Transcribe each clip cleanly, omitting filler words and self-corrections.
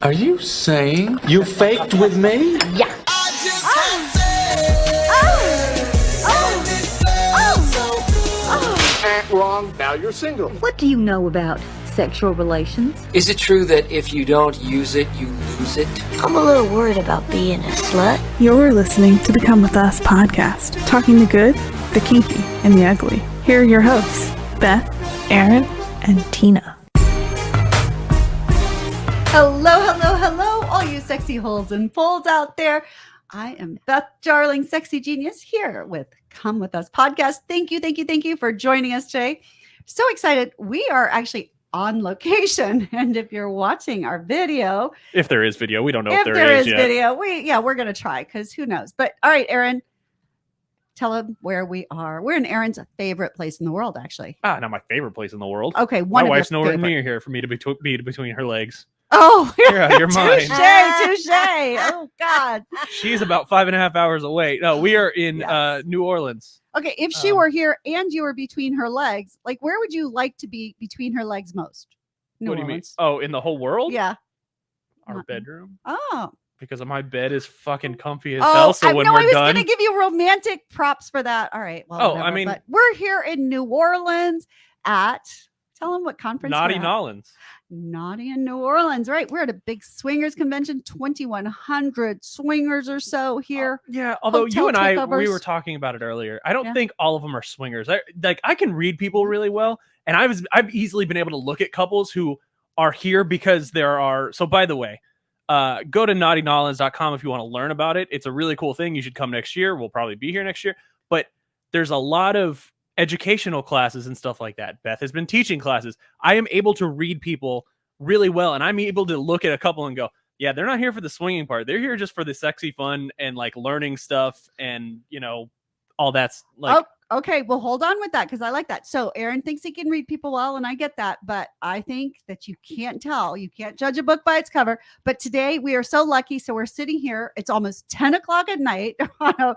Are you saying you faked with me? Yeah. Wrong. Now you're single. What do you know about sexual relations? Is it true that if you don't use it, you lose it? I'm a little worried about being a slut. You're listening to the Come With Us podcast, talking the good, the kinky, and the ugly. Here are your hosts, Beth, Aaron, and Tina. Hello, all you sexy holes and poles out there. I am Beth, darling sexy genius, here with Come With Us podcast. Thank you for joining us today. So excited. We are actually on location. And if you're watching our video, if there is video, we don't know if there is yet. video, we're going to try because who knows. But all right, Aaron, tell them where we are. We're in Aaron's favorite place in the world, actually. Not my favorite place in the world. Okay, my wife's nowhere near here for me to be between her legs. Oh, you're out of your mind. Touche. Oh, God. She's about 5.5 hours away. No, we are in New Orleans. Okay, if she were here and you were between her legs, like where would you like to be between her legs most? What do you mean? Oh, in the whole world? Yeah. Our bedroom. Oh. Because my bed is fucking comfy as hell. So when we're I was done, going to give you romantic props for that. All right. Well, whatever. I mean, but we're here in New Orleans at. Tell them what conference. Naughty Nolans. Naughty in New Orleans, right? We're at a big swingers convention, 2,100 swingers or so here. Yeah, although Hotel you and I, takeovers. we were talking about it earlier. I don't think all of them are swingers. I can read people really well, and I've easily been able to look at couples who are here because there are. So by the way, go to naughtynolans.com if you want to learn about it. It's a really cool thing. You should come next year. We'll probably be here next year. But there's a lot of educational classes and stuff like that. Beth has been teaching classes. I am able to read people really well, and I'm able to look at a couple and go, yeah, they're not here for the swinging part. They're here just for the sexy fun and like learning stuff and, you know, all that's like. Oh, okay. Well, hold on with that because I like that. So Aaron thinks he can read people well, and I get that, but I think that you can't tell. You can't judge a book by its cover. But today we are so lucky. So we're sitting here. It's almost 10 o'clock at night on a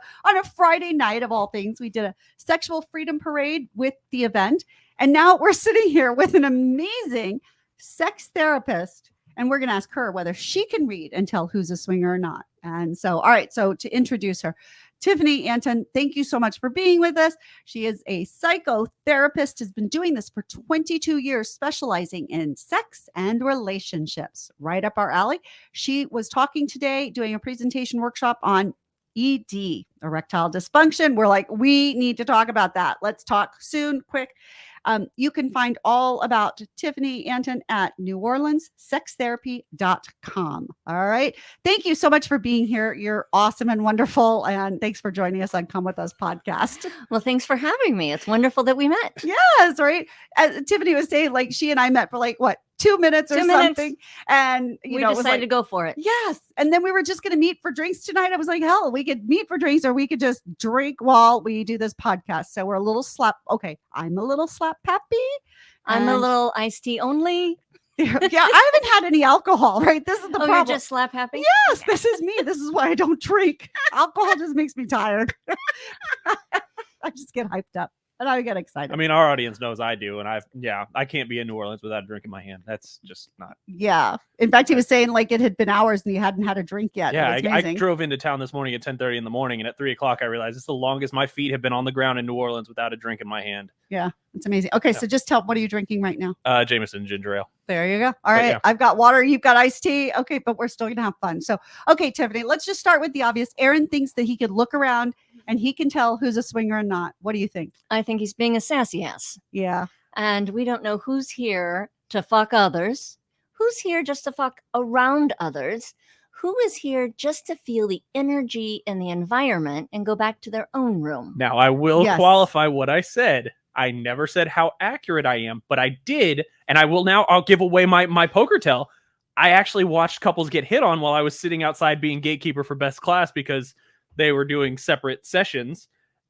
Friday night of all things. We did a sexual freedom parade with the event. And now we're sitting here with an amazing sex therapist. And we're going to ask her whether she can read and tell who's a swinger or not. And so, all right. So to introduce her, Tiffany Anton, thank you so much for being with us. She is a psychotherapist, has been doing this for 22 years, specializing in sex and relationships. Right up our alley. She was talking today, doing a presentation workshop on ED, erectile dysfunction. We're like, we need to talk about that. Let's talk soon, quick. You can find all about Tiffany Anton at neworleanssextherapy.com. All right. Thank you so much for being here. You're awesome and wonderful. And thanks for joining us on Come With Us podcast. Well, thanks for having me. It's wonderful that we met. Yes, right. As Tiffany was saying, like she and I met for like, what, 2 minutes or something. And we decided to go for it. Yes. And then we were just going to meet for drinks tonight. I was like, hell, we could meet for drinks or we could just drink while we do this podcast. So we're a little slap. Okay. I'm a little slap happy. I'm a little iced tea only. Yeah. I haven't had any alcohol, right? This is the problem. You're just slap happy? Yes. Okay. This is me. This is why I don't drink. Alcohol just makes me tired. I just get hyped up. And I get excited. I mean, our audience knows I do. And I can't be in New Orleans without a drink in my hand. That's just not. Yeah. In fact, he was saying like it had been hours and you hadn't had a drink yet. Yeah. I drove into town this morning at 10:30 in the morning. And at 3:00, I realized it's the longest my feet have been on the ground in New Orleans without a drink in my hand. Yeah. It's amazing. Okay. So just what are you drinking right now? Jameson ginger ale. There you go. All right. Yeah. I've got water. You've got iced tea. Okay. But we're still going to have fun. So, okay, Tiffany, let's just start with the obvious. Aaron thinks that he could look around and he can tell who's a swinger or not. What do you think? I think he's being a sassy ass. Yeah. And we don't know who's here to fuck others, who's here just to fuck around others, who is here just to feel the energy and the environment and go back to their own room. Now, I will qualify what I said. I never said how accurate I am, but I did. And I'll give away my poker tell. I actually watched couples get hit on while I was sitting outside being gatekeeper for best class because they were doing separate sessions.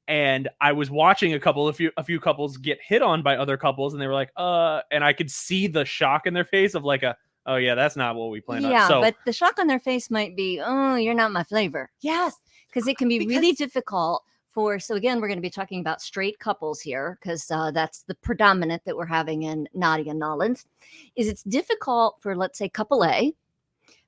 And I was watching a few couples get hit on by other couples. And they were like, and I could see the shock in their face of like oh yeah, that's not what we planned on. Yeah, but the shock on their face might be, oh, you're not my flavor. Yes. Because it can be really difficult so again, we're going to be talking about straight couples here because that's the predominant that we're having in Naughty and Nolans. It's difficult for, let's say, couple A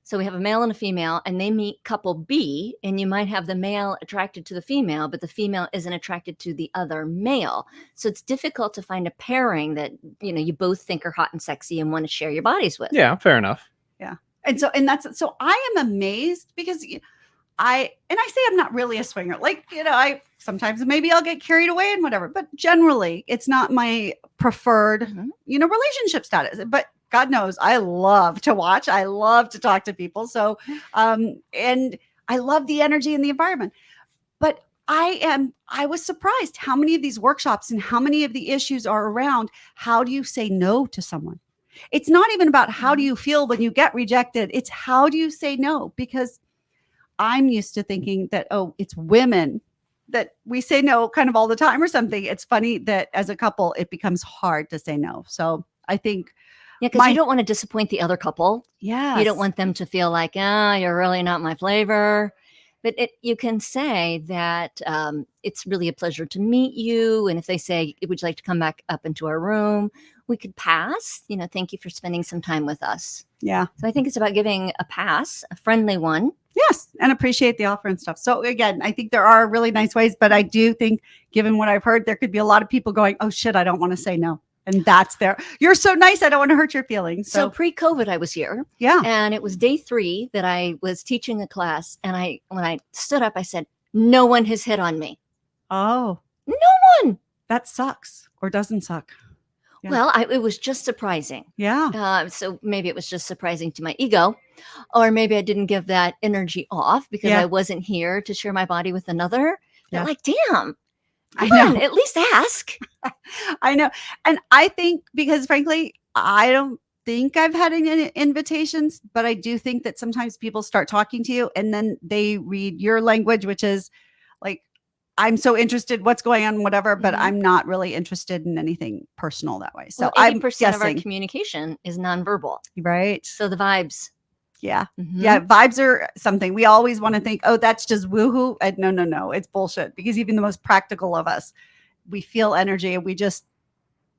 So we have a male and a female, and they meet couple B, and you might have the male attracted to the female, but the female isn't attracted to the other male. So it's difficult to find a pairing that, you both think are hot and sexy and want to share your bodies with. Yeah, fair enough. Yeah. And so I am amazed because I say I'm not really a swinger. Like, I sometimes maybe I'll get carried away and whatever, but generally it's not my preferred, relationship status. But God knows I love to watch. I love to talk to people. So, and I love the energy and the environment. But I was surprised how many of these workshops and how many of the issues are around how do you say no to someone? It's not even about how do you feel when you get rejected. It's how do you say no? Because I'm used to thinking that, it's women that we say no kind of all the time or something. It's funny that as a couple, it becomes hard to say no. So I think. Yeah, because you don't want to disappoint the other couple. Yeah. You don't want them to feel like, you're really not my flavor. But you can say that it's really a pleasure to meet you. And if they say, would you like to come back up into our room? We could pass. Thank you for spending some time with us. Yeah. So I think it's about giving a pass, a friendly one. Yes. And appreciate the offer and stuff. So again, I think there are really nice ways, but I do think given what I've heard, there could be a lot of people going, oh shit, I don't want to say no. And that's there. You're so nice. I don't want to hurt your feelings. So pre-COVID, I was here. Yeah. And it was day 3 that I was teaching a class. And when I stood up, I said, no one has hit on me. Oh. No one. That sucks or doesn't suck. Yeah. Well, it was just surprising. Yeah. So maybe it was just surprising to my ego, or maybe I didn't give that energy off because I wasn't here to share my body with another. They're like, damn. I know. At least ask. I know. And I think because frankly, I don't think I've had any invitations, but I do think that sometimes people start talking to you and then they read your language, which is like, I'm so interested, what's going on, whatever, but I'm not really interested in anything personal that way. So 80% of our communication is nonverbal. Right. So the vibes. Yeah. Yeah. Vibes are something we always want to think, oh, that's just woohoo. And no, it's bullshit because even the most practical of us, we feel energy and we just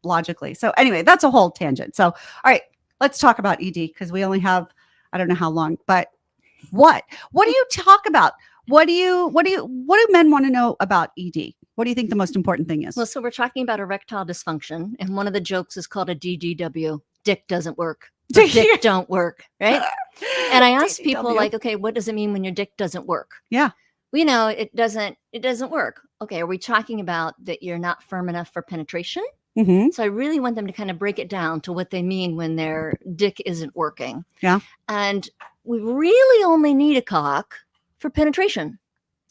logically. So anyway, that's a whole tangent. So, all right, let's talk about ED because we only have, I don't know how long, but what do you talk about? What do men want to know about ED? What do you think the most important thing is? Well, so we're talking about erectile dysfunction. And one of the jokes is called a DDW. Dick doesn't work. Dick don't work, right? And I ask people like, okay, what does it mean when your dick doesn't work? Yeah. Well, it doesn't work. Okay. Are we talking about that you're not firm enough for penetration? Mm-hmm. So I really want them to kind of break it down to what they mean when their dick isn't working. Yeah. And we really only need a cock for penetration.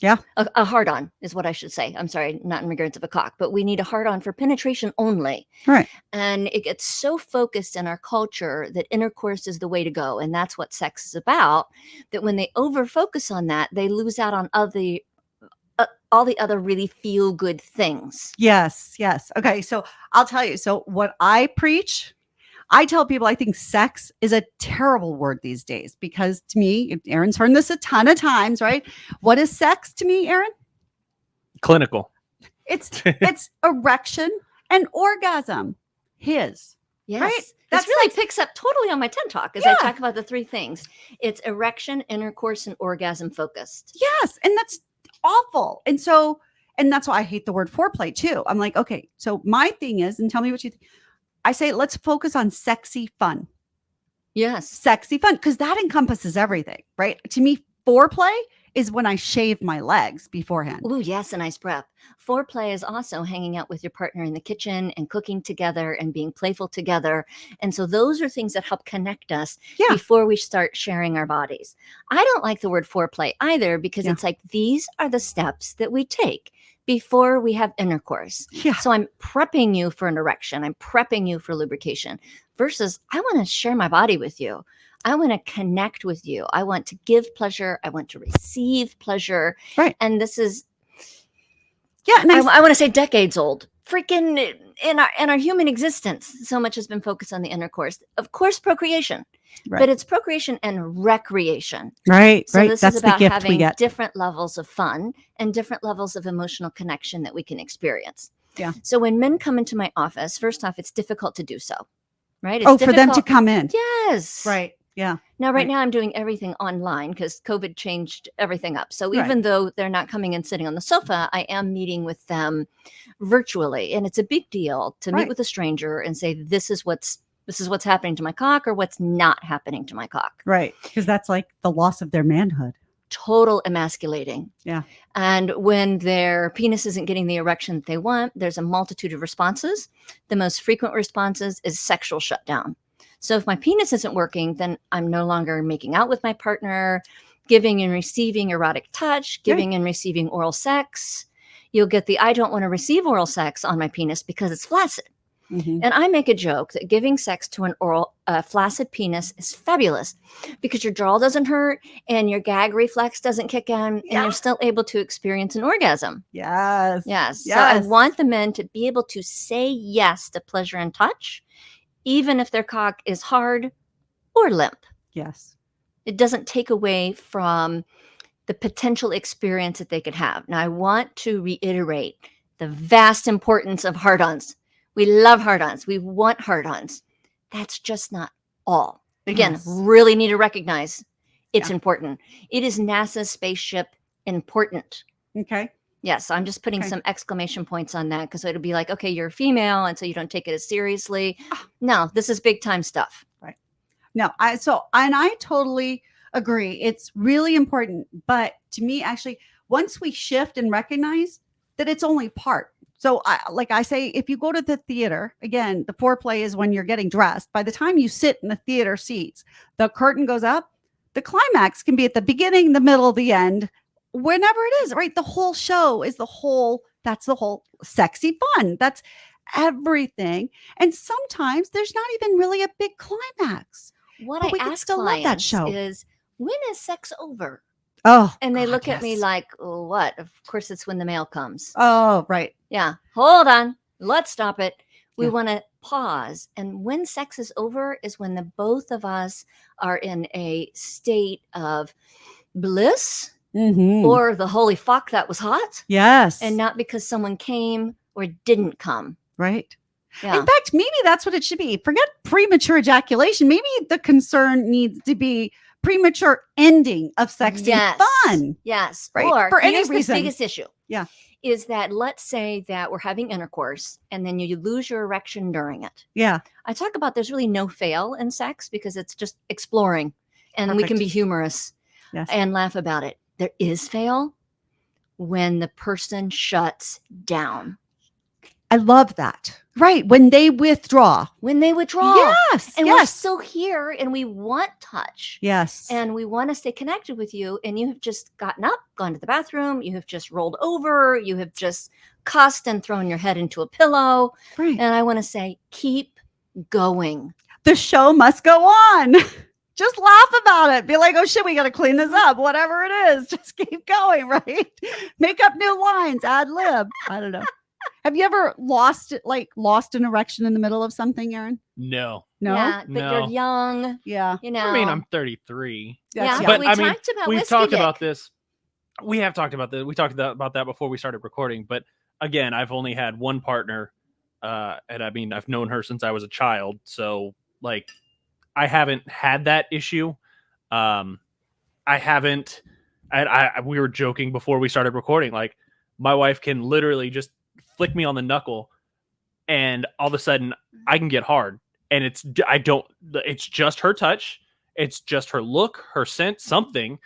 Yeah. A hard-on is what I should say. I'm sorry, not in regards of a cock, but we need a hard-on for penetration only. Right. And it gets so focused in our culture that intercourse is the way to go. And that's what sex is about, that when they over-focus on that, they lose out on all the other really feel-good things. Yes. Okay. So I'll tell you. So what I preach, I tell people I think sex is a terrible word these days because to me, Aaron's heard this a ton of times, right? What is sex to me, Aaron? Clinical. It's erection and orgasm. Yes. Right? That's This really sex. picks up totally on my TED Talk as I talk about the 3 things. It's erection, intercourse, and orgasm focused. Yes. And that's awful. And that's why I hate the word foreplay too. I'm like, okay, so my thing is, and tell me what you think. I say, let's focus on sexy fun. Yes. Sexy fun, because that encompasses everything, right? To me, foreplay is when I shave my legs beforehand. Oh, yes, a nice prep. Foreplay is also hanging out with your partner in the kitchen and cooking together and being playful together. And so those are things that help connect us before we start sharing our bodies. I don't like the word foreplay either because it's like these are the steps that we take before we have intercourse. Yeah. So I'm prepping you for an erection. I'm prepping you for lubrication versus I want to share my body with you. I want to connect with you. I want to give pleasure. I want to receive pleasure. Right. And this is, and I want to say decades old. Freaking in our human existence, so much has been focused on the intercourse. Of course, procreation. Right. But it's procreation and recreation. Right. So this That's is about the gift we having get. different levels of fun and different levels of emotional connection that we can experience. Yeah. So when men come into my office, first off, it's difficult to do so. Right? For them to come in. Yes. Right. Yeah. Now, right Right. now, I'm doing everything online because COVID changed everything up. So Right. even though they're not coming and sitting on the sofa, I am meeting with them virtually, and it's a big deal to meet Right. with a stranger and say, "This is what's happening to my cock, or what's not happening to my cock." Right. Because that's like the loss of their manhood. Total emasculating. Yeah. And when their penis isn't getting the erection that they want, there's a multitude of responses. The most frequent responses is sexual shutdown. So if my penis isn't working, then I'm no longer making out with my partner, giving and receiving erotic touch, giving and receiving oral sex. You'll get the I don't want to receive oral sex on my penis because it's flaccid. Mhm. And I make a joke that giving sex to an flaccid penis is fabulous because your jaw doesn't hurt and your gag reflex doesn't kick in and you're still able to experience an orgasm. Yes. Yes. So I Yes. want the men to be able to say yes to pleasure and touch, even if their cock is hard or limp. Yes. It doesn't take away from the potential experience that they could have. Now, I want to reiterate the vast importance of hard-ons. We love hard-ons. We want hard-ons. That's just not all. Again, Yes. really need to recognize it's Yeah. important. It is NASA's spaceship important. Okay. Yes, I'm just putting Okay. some exclamation points on that because it'll be like, okay, you're a female, and so you don't take it as seriously. No, this is big time stuff. No, I totally agree. It's really important. But to me, actually, once we shift and recognize that it's only part. So I say, if you go to the theater, again, the foreplay is when you're getting dressed. By the time you sit in the theater seats, the curtain goes up. The climax can be at the beginning, the middle, the end, whenever it is, right? The whole show is that's the whole sexy fun. That's everything. And sometimes there's not even really a big climax. What But I we can ask still love that clients show. is, when is sex over? Oh, And they God, look at me yes. like, oh, what? Of course, it's when the mail comes. Oh, right. Yeah. Hold on. Let's stop it. We Yeah. want to pause. And when sex is over is when the both of us are in a state of bliss Mm-hmm. or the holy fuck, that was hot. Yes. And not because someone came or didn't come. right. Yeah. In fact, maybe that's what it should be. Forget premature ejaculation. Maybe the concern needs to be premature ending of sexy fun. Yes. Right? Or For any here's reason. the biggest issue. Yeah. Is that, let's say that we're having intercourse and then you lose your erection during it. Yeah. I talk about there's really no fail in sex because it's just exploring and we can Perfect. be humorous Yes. and laugh about it. There is fail when the person shuts down. I love that. Right. When they withdraw. When they withdraw. Yes. And we're yes. still here and we want touch. yes. And we want to stay connected with you. And you have just gotten up, gone to the bathroom. You have just rolled over. You have just cussed and thrown your head into a pillow. right. And I want to say, keep going. The show must go on. Just laugh about it. Be like, oh shit, we got to clean this up. Whatever it is, just keep going, right? Make up new lines, ad lib. I don't know. Have you ever lost an erection in the middle of something, Aaron? No. No. Yeah, but No. you're young. Yeah. You know. I mean, I'm 33. That's yeah, young. but But we I mean, talked about We've whiskey talked dick. about this. We have talked about this. We talked about that before we started recording. But again, I've only had one partner. And I mean, I've known her since I was a child. So, like, I haven't had that issue. I haven't. We were joking before we started recording. Like, my wife can literally just flick me on the knuckle, and all of a sudden, I can get hard. And it's just her touch. It's just her look, her scent, something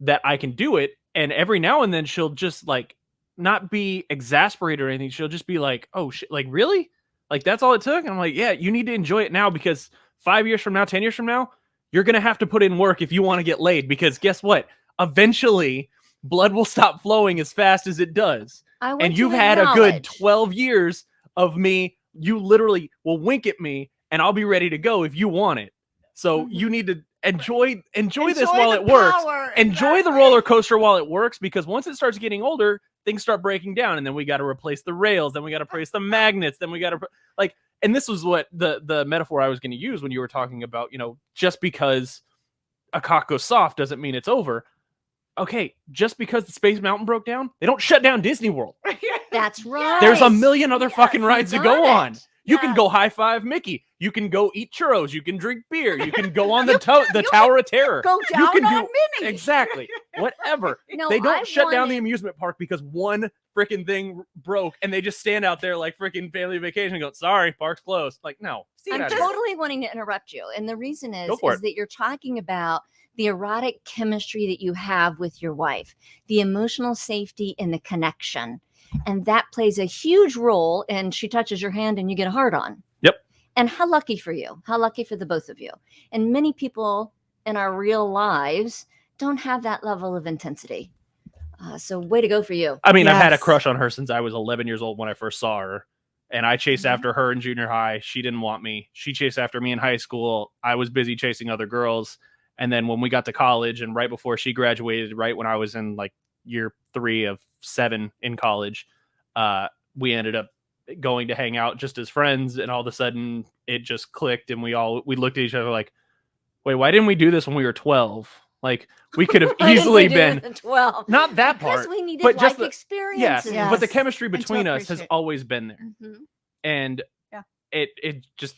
that I can do it. And every now and then, she'll just like not be exasperated or anything. She'll just be like, "Oh shit! Like, really? Like, that's all it took?" And I'm like, "Yeah, you need to enjoy it now because 5 years from now, 10 years from now, you're going to have to put in work if you want to get laid, because guess what? Eventually blood will stop flowing as fast as it does. I want And to you've had a good acknowledge- 12 years of me. You literally will wink at me and I'll be ready to go if you want it. So you need to enjoy this while the it works. power. Enjoy the Exactly. roller coaster while it works, because once it starts getting older, things start breaking down, and then we got to replace the rails, then we got to replace the magnets, then we got to like. And this was what the metaphor I was going to use when you were talking about, just because a cock goes soft doesn't mean it's over. Okay, just because the Space Mountain broke down, they don't shut down Disney World. That's right. There's a million other fucking rides to got go it. on. You can go high five Mickey. You can go eat churros. You can drink beer. You can go on the Tower of Terror. Go down you can on do Minnie. Exactly. Whatever. No, They don't I shut down wanted- the amusement park because one freaking thing broke, and they just stand out there like freaking family vacation and go, sorry, park's closed. Like, no. See, get I'm out of here. totally wanting to interrupt you. And the reason Go is for it. that you're talking about the erotic chemistry that you have with your wife, the emotional safety and the connection. And that plays a huge role. And she touches your hand and you get a hard on. Yep. And how lucky for you. How lucky for the both of you. And many people in our real lives don't have that level of intensity. So way to go for you. I mean, I've had a Yes. crush on her since I was 11 years old when I first saw her. And I chased Mhm. after her in junior high. She didn't want me. She chased after me in high school. I was busy chasing other girls. And then when we got to college and right before she graduated, right when I was in like year 3 of 7 in college, we ended up going to hang out just as friends. And all of a sudden it just clicked. And we looked at each other like, wait, why didn't we do this when we were 12? Like we could have Why didn't easily we do been it at 12? not that Because part. we needed but just life the- experiences. Yes, but the Yes. chemistry And to between us has appreciate. always been there. Mhm. And Yeah. it just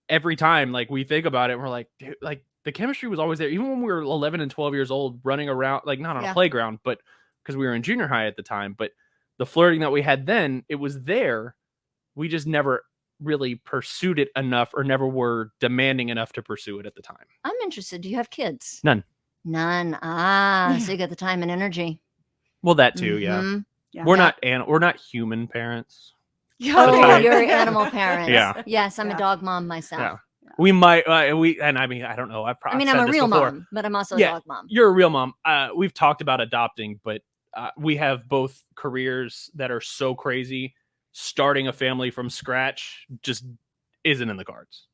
every time like we think about it, we're like, dude, like the chemistry was always there, even when we were 11 and 12 years old, running around, like not on Yeah. a playground, but because we were in junior high at the time. But the flirting that we had then, it was there. We just never really pursued it enough, or never were demanding enough to pursue it at the time. I'm interested. Do you have kids? None. None. So you got the time and energy. Well, that too, yeah. Mhm. Yeah. We're not human parents. Oh, time. you're an animal parent. Yeah. Yes, I'm Yeah. a dog mom myself. Yeah. We might and I mean I don't know. I mean, I'm a real mom, but I'm also a Yeah. dog mom. You're a real mom. We've talked about adopting, but we have both careers that are so crazy. Starting a family from scratch just isn't in the cards.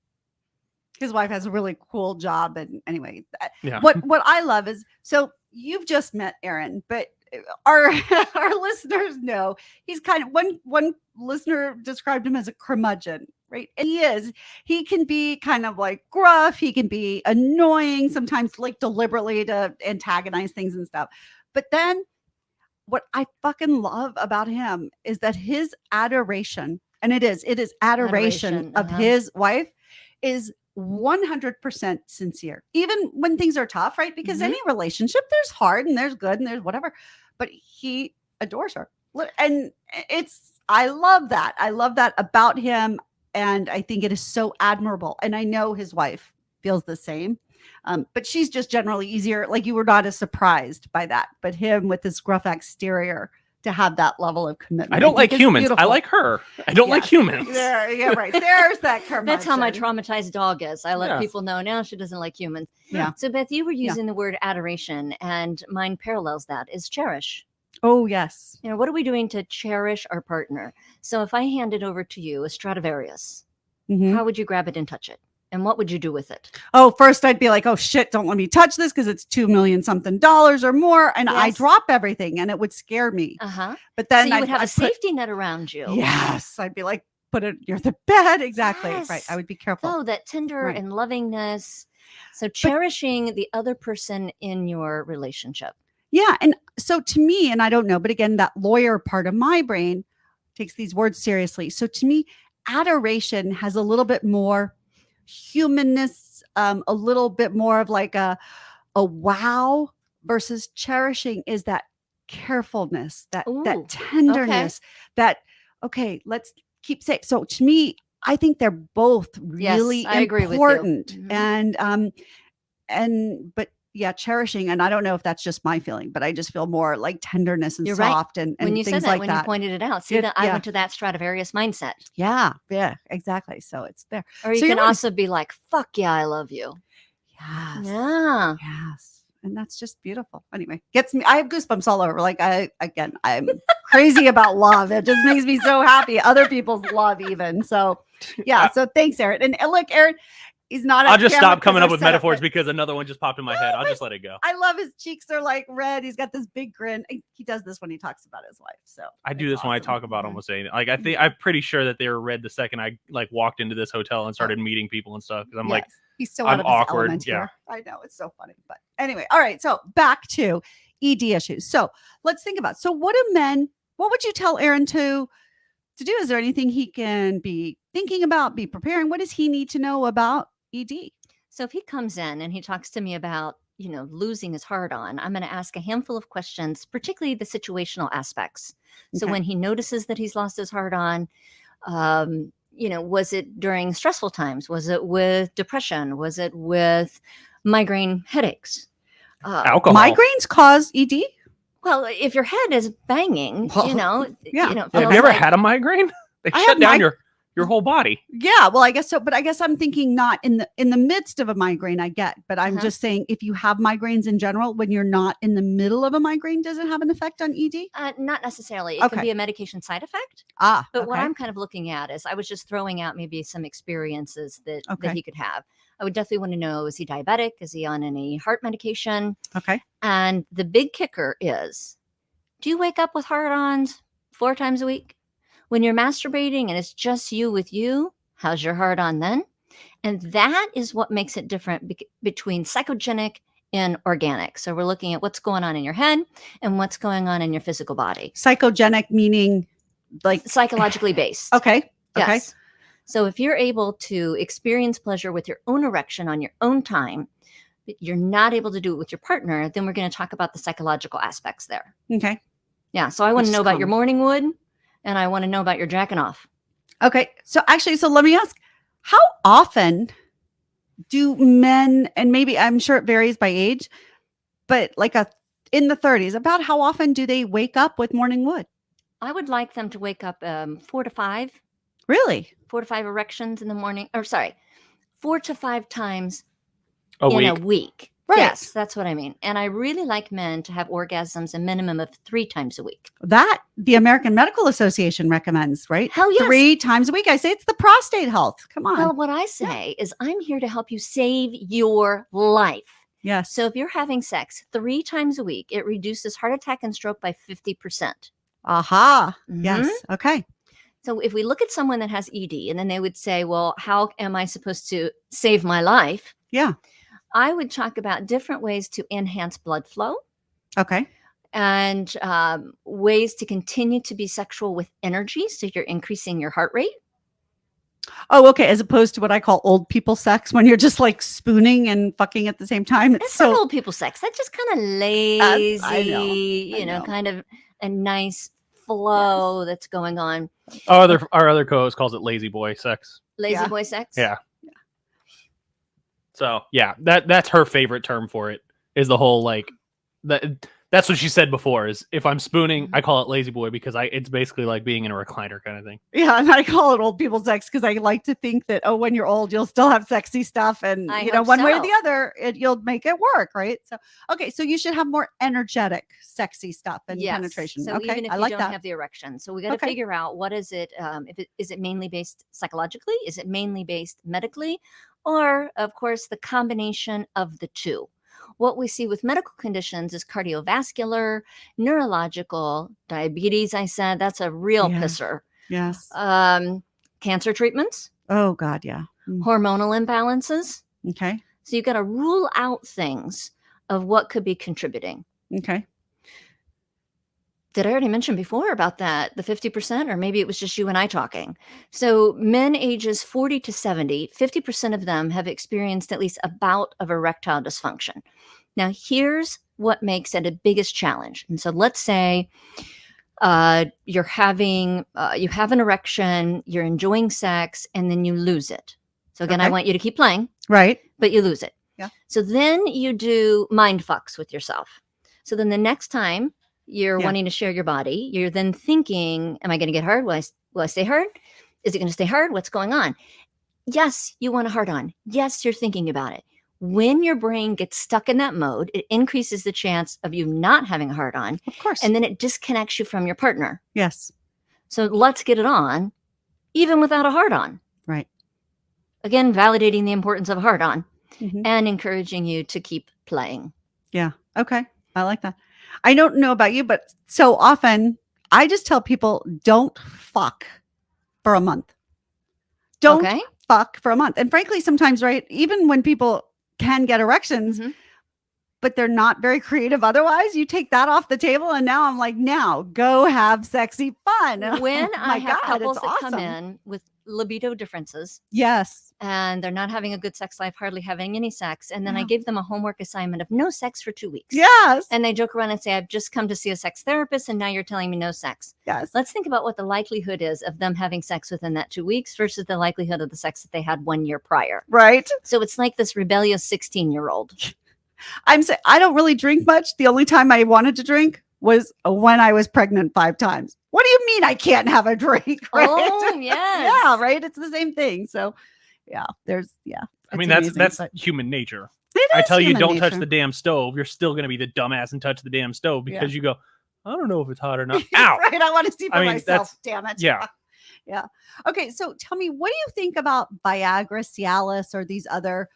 His wife has a really cool job. And anyway, Yeah. what I love is, so you've just met Aaron, but our our listeners know he's kind of, one listener described him as a curmudgeon, right? And he can be kind of like gruff, he can be annoying sometimes, like deliberately to antagonize things and stuff. But then what I fucking love about him is that his adoration, and it is adoration Adoration, of uh-huh. his wife, is 100% sincere, even when things are tough, right? Because Mhm. any relationship, there's hard and there's good and there's whatever, but he adores her. And I love that. I love that about him. And I think it is so admirable. And I know his wife feels the same. But she's just generally easier. Like, you were not as surprised by that, but him with his gruff exterior, to have that level of commitment. I don't think like is humans. I beautiful. like her. I don't like Yes. humans. There, yeah, right. There's that curmudgeon. That's how my traumatized dog is. I let Yeah. people know now she doesn't like humans. Yeah. So Beth, you were using the word adoration, and mine parallels that is cherish. Oh, yes. You know, what are we doing to cherish our partner? So if I handed over to you a Stradivarius, Mhm. how would you grab it and touch it? And what would you do with it? Oh, first I'd be like, oh shit, don't let me touch this because it's $2 million something or more. And I Yes. drop everything and it would scare me. Uh-huh. But So then you would have I'd a safety net around you. Yes. I'd be like, put it near the bed. Exactly. Right. Yes. I would be careful. Oh, that tender Right. and lovingness. So cherishing the other person in your relationship. Yeah. And so to me, and I don't know, but again, that lawyer part of my brain takes these words seriously. So to me, adoration has a little bit more humanness, a little bit more of like a wow, versus cherishing is that carefulness, that Ooh, tenderness, that, okay, let's keep safe. So to me, I think they're both Yes, really I agree with you. important. Mhm. But yeah, cherishing. And I don't know if that's just my feeling, but I just feel more like tenderness and You're right. soft and When you things said that, like when that. you pointed it out, see It- that I yeah. went to that Stradivarius mindset. Yeah, exactly. So it's there. Or you So can you're right. also be like, fuck yeah, I love you. Yes. Yeah. Yes. And that's just beautiful. Anyway, gets me. I have goosebumps all over. Like, I'm crazy about love. It just makes me so happy. Other people's love, even. So, yeah. So thanks, Aaron. And look, Aaron, he's not. I'll on just camera stop coming 'cause up with they're set metaphors but because another one just popped in my head. I'll just let it go. I love his cheeks are like red. He's got this big grin. He does this when he talks about his wife. So I do it's this when I awesome. talk about Yeah. almost anything. Like I'm pretty sure that they were red the second I like walked into this hotel and started meeting people and stuff. Because I'm like, Yes. He's so I'm out of his awkward, element yeah. here. I know, it's so funny. But anyway, all right. So back to ED issues. So let's think about, so what would you tell Aaron to to do? Is there anything he can be thinking about, be preparing? What does he need to know about ED? So if he comes in and he talks to me about, losing his hard on, I'm going to ask a handful of questions, particularly the situational aspects. So Okay. when he notices that he's lost his hard on, was it during stressful times? Was it with depression? Was it with migraine headaches? Alcohol. Migraines cause ED? Well, if your head is banging, Well, yeah. it Have feels you ever like- had a migraine? They I shut had down your whole body. Yeah, well, I guess so, but I guess I'm thinking not in the midst of a migraine. I get, but I'm Uh-huh. just saying if you have migraines in general, when you're not in the middle of a migraine, does it have an effect on ED? Not necessarily. It Okay. can be a medication side effect. Ah, But what okay. I'm kind of looking at is I was just throwing out maybe some experiences that Okay. he could have. I would definitely want to know, is he diabetic? Is he on any heart medication? Okay. And the big kicker is, do you wake up with hard-ons 4 times a week? When you're masturbating and it's just you with you, how's your hard-on then? And that is what makes it different between psychogenic and organic. So we're looking at what's going on in your head and what's going on in your physical body. Psychogenic meaning like Psychologically based. okay. Okay. Yes. So if you're able to experience pleasure with your own erection on your own time, but you're not able to do it with your partner, then we're going to talk about the psychological aspects there. Okay. Yeah. So I want Which to is know about your common. morning wood, and I want to know about your jacking off. Okay. So let me ask, how often do men, and maybe I'm sure it varies by age, but in the 30s, about how often do they wake up with morning wood? I would like them to wake up 4 to 5 Really? erections in the morning, or sorry, 4 to 5 times A in week. a week. Right. Yes, that's what I mean. And I really like men to have orgasms a minimum of 3 times a week. That the American Medical Association recommends, right? Hell yes. 3 times a week. I say it's the prostate health. Come on. Well, what I say is I'm here to help you save your life. Yes. So if you're having sex 3 times a week, it reduces heart attack and stroke by 50%. Aha. Mhm. Yes. Okay. So if we look at someone that has ED and then they would say, well, how am I supposed to save my life? Yeah. I would talk about different ways to enhance blood flow Okay. and ways to continue to be sexual with energy. So you're increasing your heart rate. Oh, okay. As opposed to what I call old people sex, when you're just like spooning and fucking at the same time. It's That's so not old people sex. That's just kind of lazy, I know. kind of a nice flow that's going on. Our other co-host calls it lazy boy sex. Lazy Yeah. boy sex? Yeah. So yeah, that's her favorite term for it. Is the whole that's what she said before. Is if I'm spooning, I call it lazy boy because it's basically like being in a recliner kind of thing. yeah, and I call it old people sex because I like to think that when you're old, you'll still have sexy stuff, and I one hope way or so. the other, you'll make it work, right? So okay, so you should have more energetic, sexy stuff and Yes. penetration. So Okay, even if I you like don't that. have the erection, so we got to Okay. figure out what is it. Is it mainly based psychologically? Is it mainly based medically, or of course the combination of the two? What we see with medical conditions is cardiovascular, neurological, diabetes. I said that's a real Yeah. pisser. Yes. Cancer treatments, Oh God, yeah. hormonal imbalances. Okay. So you've got to rule out things of what could be contributing. Okay. Did I already mention before about that, the 50%, or maybe it was just you and I talking? So men ages 40 to 70, 50% of them have experienced at least a bout of erectile dysfunction. Now, here's what makes it a biggest challenge. And so let's say you have an erection, you're enjoying sex, and then you lose it. So again, I Okay. want you to keep playing, Right. but you lose it. Yeah. So then you do mind fucks with yourself. So then the next time you're Yeah. wanting to share your body, you're then thinking, am I going to get hard? Will I stay hard? Is it going to stay hard? What's going on? Yes, you want a hard on. Yes, you're thinking about it. When your brain gets stuck in that mode, it increases the chance of you not having a hard on, Of course. and then it disconnects you from your partner. yes. So let's get it on, even without a hard on. Right. Again, validating the importance of a hard on Mhm. and encouraging you to keep playing. Yeah. Okay. I like that. I don't know about you, but so often I just tell people don't fuck for a month. Don't Okay. fuck for a month. And frankly, sometimes, right, even when people can get erections, Mhm. but they're not very creative otherwise. You take that off the table, and now I'm like, now go have sexy fun. And I'm When like, I my have God, couples it's that come awesome. in with libido differences Yes. and they're not having a good sex life, hardly having any sex, and then I Yeah. give them a homework assignment of no sex for 2 weeks. Yes. And they joke around and say, I've just come to see a sex therapist, and now you're telling me no sex. Yes. Let's think about what the likelihood is of them having sex within that 2 weeks versus the likelihood of the sex that they had 1 year prior. Right. So it's like this rebellious 16-year-old. I don't really drink much. The only time I wanted to drink was when I was pregnant 5 times. What do you mean I can't have a drink? Right? Oh, yes. Yeah, right. It's the same thing. So yeah, I mean, it's that's amazing, human nature. but I it is tell you, human don't touch nature. the damn stove. You're still going to be the dumbass and touch the damn stove because Yeah. you go, I don't know if it's hot or not. Ow. Right. I want to see for I mean, myself. Damn it. Yeah. Yeah. Okay. So tell me, what do you think about Viagra, Cialis, or these other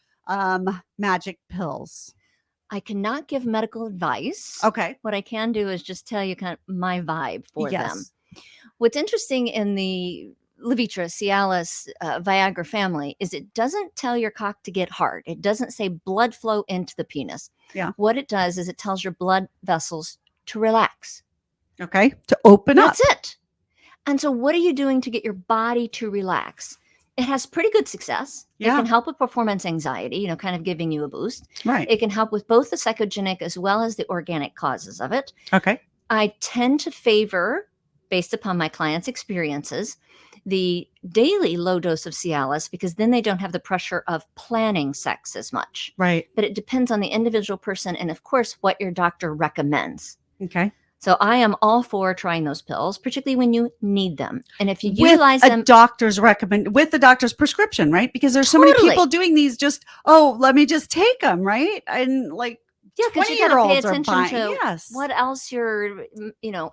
magic pills? I cannot give medical advice. Okay. What I can do is just tell you kind of my vibe for them. Yes. What's interesting in the Levitra, Cialis, Viagra family is it doesn't tell your cock to get hard. It doesn't say blood flow into the penis. Yeah. What it does is it tells your blood vessels to relax. Okay. To open up. That's it. And so what are you doing to get your body to relax? It has pretty good success. Yeah. It can help with performance anxiety, kind of giving you a boost. Right. It can help with both the psychogenic as well as the organic causes of it. Okay. I tend to favor, based upon my clients' experiences, the daily low dose of Cialis because then they don't have the pressure of planning sex as much. Right. But it depends on the individual person and, of course, what your doctor recommends. Okay. So I am all for trying those pills, particularly when you need them. And if you With utilize a them, doctor's with the doctor's prescription, right? Because there's so many Totally. people doing these just, oh, let me just take them, right? And like yeah, because you got to pay 20-year-olds are attention buying. to Yes. what else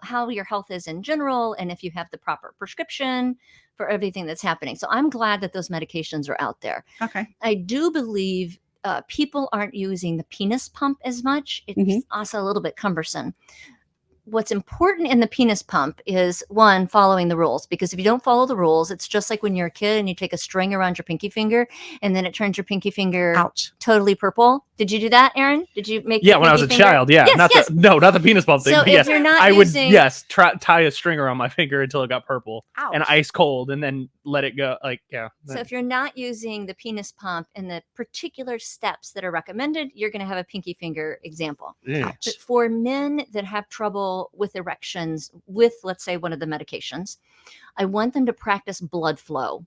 how your health is in general, and if you have the proper prescription for everything that's happening. So I'm glad that those medications are out there. Okay. I do believe people aren't using the penis pump as much. It's also a little bit cumbersome. What's important in the penis pump is, one, following the rules, because if you don't follow the rules, it's just like when you're a kid and you take a string around your pinky finger and then it turns your pinky finger Ouch. totally purple. Did you do that, Aaron? Did you make Yeah, your when I was a pinky finger- child, yeah. Yes, not yes. not the penis pump thing. So but if yes, you're not I would using- tie a string around my finger until it got purple and Ouch. ice cold and then let it go. Like, yeah. So if you're not using the penis pump in the particular steps that are recommended, you're going to have a pinky finger example. Yeah. But for men that have trouble with erections with, let's say, one of the medications, I want them to practice blood flow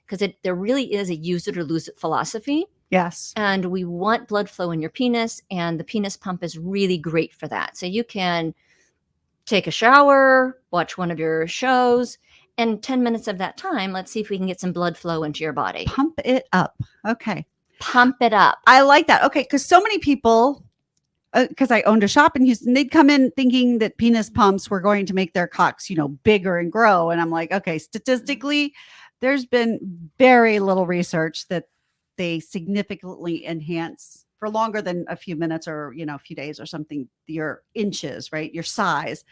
because there really is a use it or lose it philosophy. Yes. And we want blood flow in your penis, and the penis pump is really great for that. So you can take a shower, watch one of your shows, and 10 minutes of that time, let's see if we can get some blood flow into your body. Pump it up. Okay. Pump it up. I like that. Okay. Because so many people, because I owned a shop in Houston, they'd come in thinking that penis pumps were going to make their cocks, bigger and grow. And I'm like, okay, statistically, there's been very little research that they significantly enhance for longer than a few minutes or, a few days or something, your inches, right? Your size.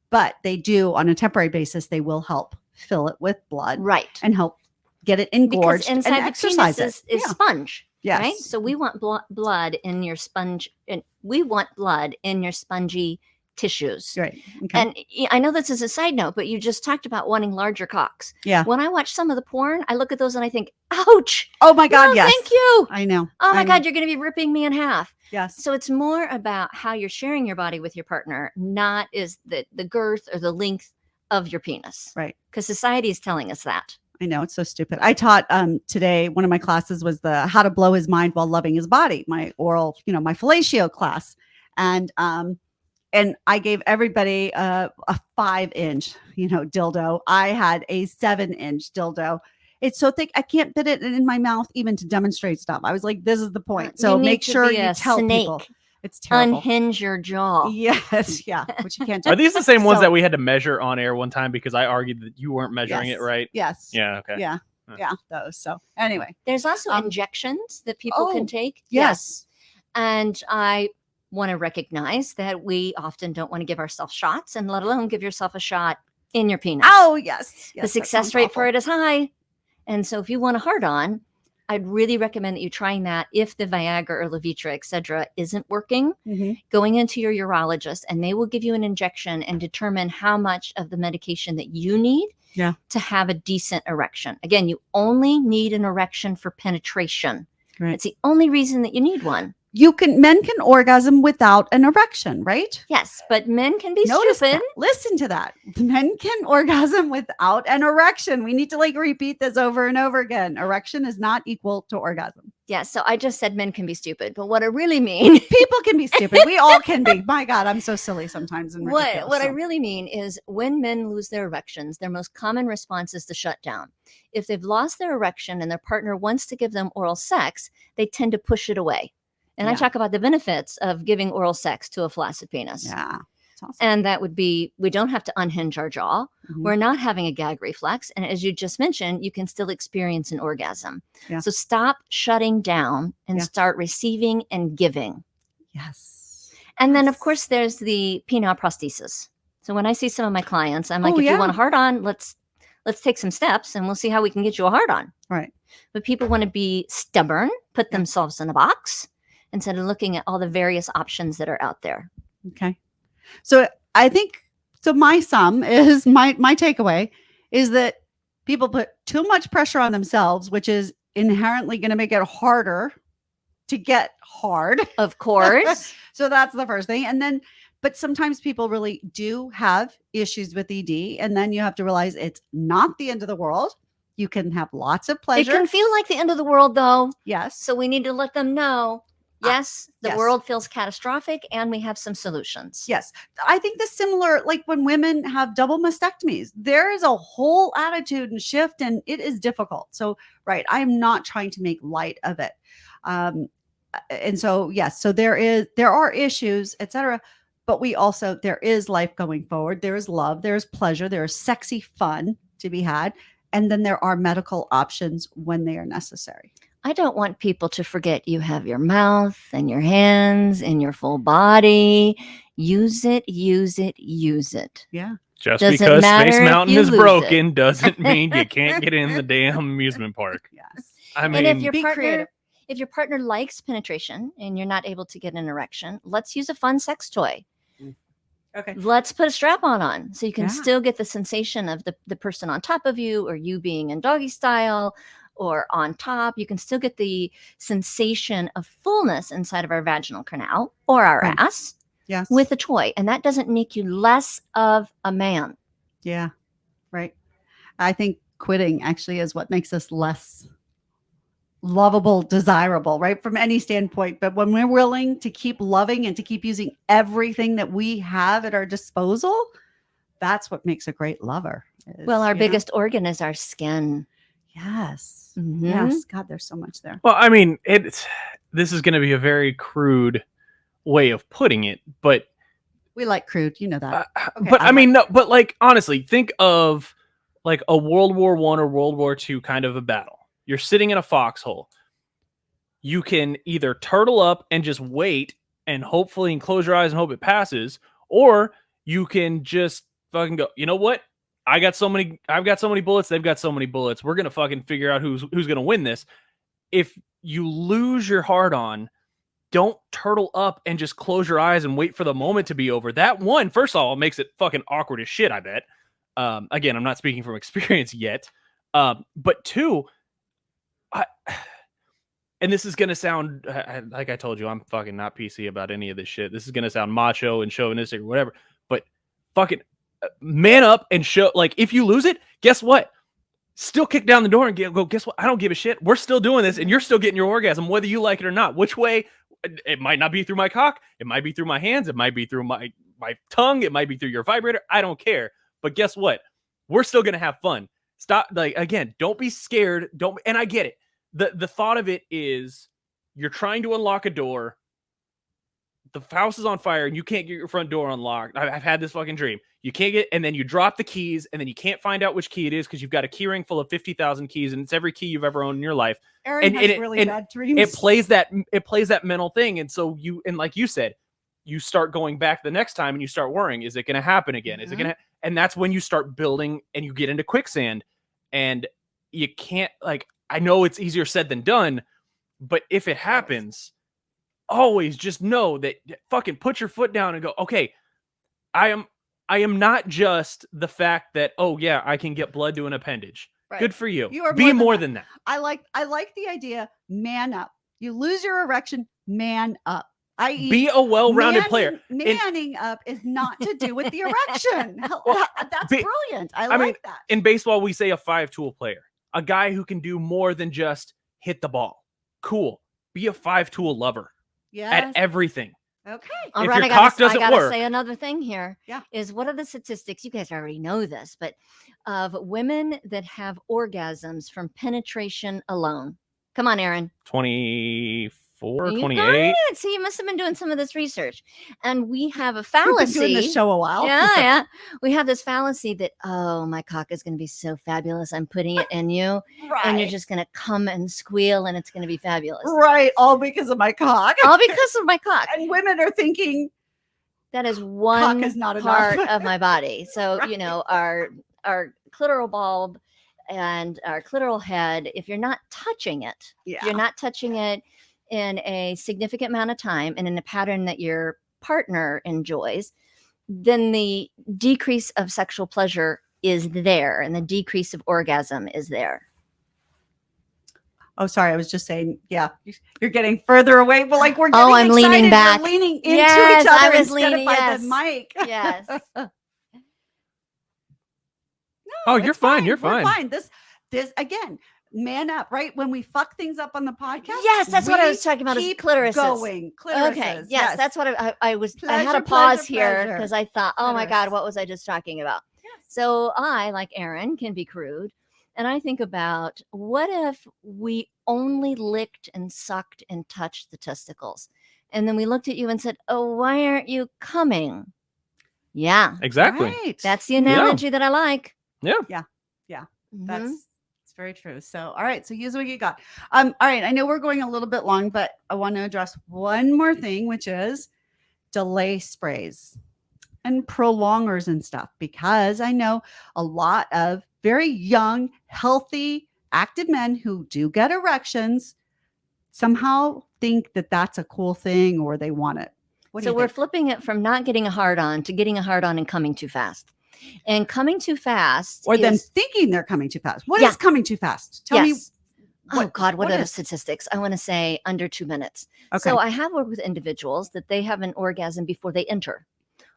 But they do, on a temporary basis, they will help fill it with blood Right. and help get it engorged Because inside and the exercise penis it. is sponge. Yes. Right? So we want blood in your sponge, and we want blood in your spongy tissues. Right. Okay. And I know this is a side note, but you just talked about wanting larger cocks. Yeah. When I watch some of the porn, I look at those and I think, ouch. Oh my God. No, Yes. thank you. I know. Oh my I know. God, you're going to be ripping me in half. Yes. So it's more about how you're sharing your body with your partner, not is the girth or the length of your penis. Right. Because society is telling us that. I know, it's so stupid. I taught today, one of my classes was the how to blow his mind while loving his body, my oral, my fellatio class. And I gave everybody a 5-inch, dildo. I had a 7-inch dildo. It's so thick, I can't fit it in my mouth even to demonstrate stuff. I was like, this is the point. So You need make to sure be you a tell snake. people. It's terrible. Unhinge your jaw. Yes, yeah, which you can't do. Are these the same ones So- that we had to measure on air one time because I argued that you weren't measuring Yes. it right? Yes. Yeah. Okay. Yeah. Huh. Yeah. Those. So anyway. There's also injections that people oh, can take. Yes. And I want to recognize that we often don't want to give ourselves shots, and let alone give yourself a shot in your penis. Oh yes. The success rate for it is high. And so if you want a hard on, I'd really recommend that you trying that if the Viagra or Levitra, et cetera, isn't working, Mhm. going into your urologist, and they will give you an injection and determine how much of the medication that you need Yeah. to have a decent erection. Again, you only need an erection for penetration. Right. It's the only reason that you need one. Men can orgasm without an erection, right? Yes, but men can be Notice stupid. that. Listen to that. Men can orgasm without an erection. We need to repeat this over and over again. Erection is not equal to orgasm. Yeah, so I just said men can be stupid, but what I really mean, People can be stupid. We all can be. My God, I'm so silly sometimes. And what ridiculous, I so. really mean is when men lose their erections, their most common response is to shut down. If they've lost their erection and their partner wants to give them oral sex, they tend to push it away. And I Yeah. talk about the benefits of giving oral sex to a flaccid penis. Yeah. It's awesome. And that would be, we don't have to unhinge our jaw. Mhm. We're not having a gag reflex. And as you just mentioned, you can still experience an orgasm. Yeah. So stop shutting down and Yeah. start receiving and giving. Yes. And then, of Yes. course, there's the penile prosthesis. So when I see some of my clients, I'm like, Oh, if yeah. you want a hard on, let's take some steps and we'll see how we can get you a hard on. Right. But people want to be stubborn, put themselves in a box instead of looking at all the various options that are out there. Okay. So I think my takeaway is that people put too much pressure on themselves, which is inherently going to make it harder to get hard. Of course. So that's the first thing. And then, but sometimes people really do have issues with ED. And then you have to realize it's not the end of the world. You can have lots of It pleasure. can feel like the end of the world, though. Yes. So we need to let them know, yes, the yes. world feels catastrophic and we have some solutions. Yes. I think the similar, like when women have double mastectomies, there is a whole attitude and shift, and it is difficult. So, right. I'm not trying to make light of it. And so, yes, so there are issues, etc. But there is life going forward. There is love, there is pleasure, there is sexy fun to be had. And then there are medical options when they are necessary. I don't want people to forget you have your mouth and your hands and your full body. Use it, use it, use it. Yeah. Just Doesn't because matter Space if Mountain you is lose broken doesn't mean you can't get in the damn amusement park. Yes. I And mean, if your be creative. partner likes penetration and you're not able to get an erection, let's use a fun sex toy. Okay. Let's put a strap on so you can Yeah. still get the sensation of the person on top of you, or you being in doggy style or on top. You can still get the sensation of fullness inside of our vaginal canal or our Right. ass Yes. with a toy. And that doesn't make you less of a man. Yeah. Right. I think quitting actually is what makes us less lovable, desirable, right? From any standpoint. But when we're willing to keep loving and to keep using everything that we have at our disposal, that's what makes a great lover. Well, our you know? biggest organ is our skin. Yes. Mhm. Yes. God, there's so much there. well, I mean, this is going to be a very crude way of putting it, but We like crude. You know that. Okay, but I I mean, no, but like honestly, think of like a World War I or World War II kind of a battle. You're sitting in a foxhole. You can either turtle up and just wait and hopefully and close your eyes and hope it passes, or you can just fucking go, you know what? I've got so many bullets, they've got so many bullets. We're gonna fucking figure out who's gonna win this. If you lose your heart on, don't turtle up and just close your eyes and wait for the moment to be over. That one, first of all, makes it fucking awkward as shit, I bet. Again, I'm not speaking from experience yet. But two, and this is going to sound, like I told you, I'm fucking not PC about any of this shit. This is going to sound macho and chauvinistic or whatever, but fucking man up and show, like, if you lose it, guess what? Still kick down the door and go, guess what? I don't give a shit. We're still doing this and you're still getting your orgasm, whether you like it or not. Which way? It might not be through my cock. It might be through my hands. It might be through my tongue. It might be through your vibrator. I don't care. But guess what? We're still going to have fun. Stop. Like, again, don't be scared. And I get it. The thought of it is you're trying to unlock a door. The house is on fire and you can't get your front door unlocked. I've had this fucking dream. You can't get, and then you drop the keys and then you can't find out which key it is because you've got a key ring full of 50,000 keys and it's every key you've ever owned in your life. Aaron has really bad dreams. It plays that mental thing. And so like you said, you start going back the next time and you start worrying, is it going to happen again? Is it going to, and that's when you start building and you get into quicksand and you can't, like, I know it's easier said than done, but if it happens, always just know that fucking put your foot down and go, okay, I am not just the fact that, oh yeah, I can get blood to an appendage. Right. Good for you. You are Be more than that. I like the idea, man up. You lose your erection, man up. Be a well-rounded player. Manning up is not to do with the erection. That's brilliant. I mean, that. In baseball, we say a 5-tool player, a guy who can do more than just hit the ball. Cool. Be a 5-tool lover at everything. Okay. All if right, your cock doesn't I gotta work. say another thing here. Yeah. Is what are the statistics? You guys already know this, but of women that have orgasms from penetration alone. Come on, Aaron. 24, You 28. got it. See, you must have been doing some of this research. And we have a We've fallacy. been doing this show a while. Yeah. We have this fallacy that, oh, my cock is going to be so fabulous. I'm putting it in you. Right. And you're just going to come and squeal and it's going to be fabulous. Right. All because of my cock. All because of my cock. And women are thinking That is one cock is not part enough. of my body. So, Right. Our clitoral bulb and our clitoral head, if you're not touching it, if you're not touching it in a significant amount of time and in a pattern that your partner enjoys, then the decrease of sexual pleasure is there and the decrease of orgasm is there. Oh, sorry. I was just saying, yeah, you're getting further away. Well, like we're getting I'm excited. leaning back. We're leaning into Yes, each other I was instead leaning, of by yes. the mic. Yes. Oh, you're It's fine. You're We're fine. This again, man up, right? When we fuck things up on the podcast. Yes, that's what I we was talking about is keep clitorises. Going. Clitorises. Okay. Yes, that's what I was. I had Pleasure, a pause pleasure, here pleasure. because I thought, oh my Clitoris. God, what was I just talking about? Yes. So I, like Aaron, can be crude. And I think about what if we only licked and sucked and touched the testicles? And then we looked at you and said, oh, why aren't you coming? Yeah. Exactly. Right. That's the analogy that I like. Yeah. Mhm. That's very true. So, all right. So here's what you got. All right. I know we're going a little bit long, but I want to address one more thing, which is delay sprays and prolongers and stuff, because I know a lot of very young, healthy, active men who do get erections somehow think that that's a cool thing or they want it. What do So you we're think? flipping it from not getting a hard on to getting a hard on and coming too fast. And coming too fast Or them is, thinking they're coming too fast. What Yeah. is coming too fast? Tell me. yes. Oh God, what are the is- statistics? I want to say under 2 minutes. Okay. So I have worked with individuals that they have an orgasm before they enter,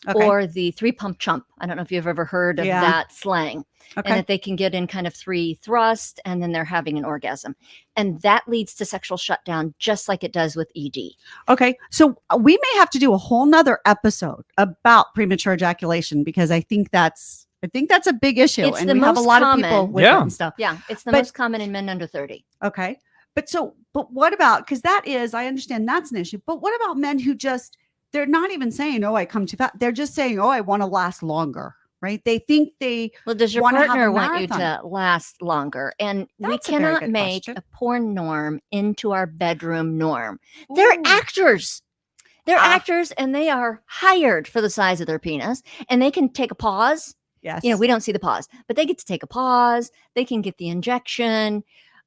Okay. or the 3-pump chump. I don't know if you've ever heard of Yeah. that slang. Okay. And that they can get in kind of 3 thrusts and then they're having an orgasm. And that leads to sexual shutdown, just like it does with ED. Okay. So we may have to do a whole nother episode about premature ejaculation because I think that's a big issue. It's and the we have a most lot of people common. with it Yeah. and stuff. Yeah, it's the But- most common in men under 30. Okay. But what about, because that is, I understand that's an issue, but what about men who just, they're not even saying, oh, I come too fast. They're just saying, oh, I want to last longer, right? They think Well, does your wanna have a partner want you marathon. to last longer? And That's a we very cannot good make question. a porn norm into our bedroom norm. They're Ooh. actors. They're Ah. actors and they are hired for the size of their penis and they can take a pause. Yes. You know, we don't see the pause, but they get to take a pause. They can get the injection.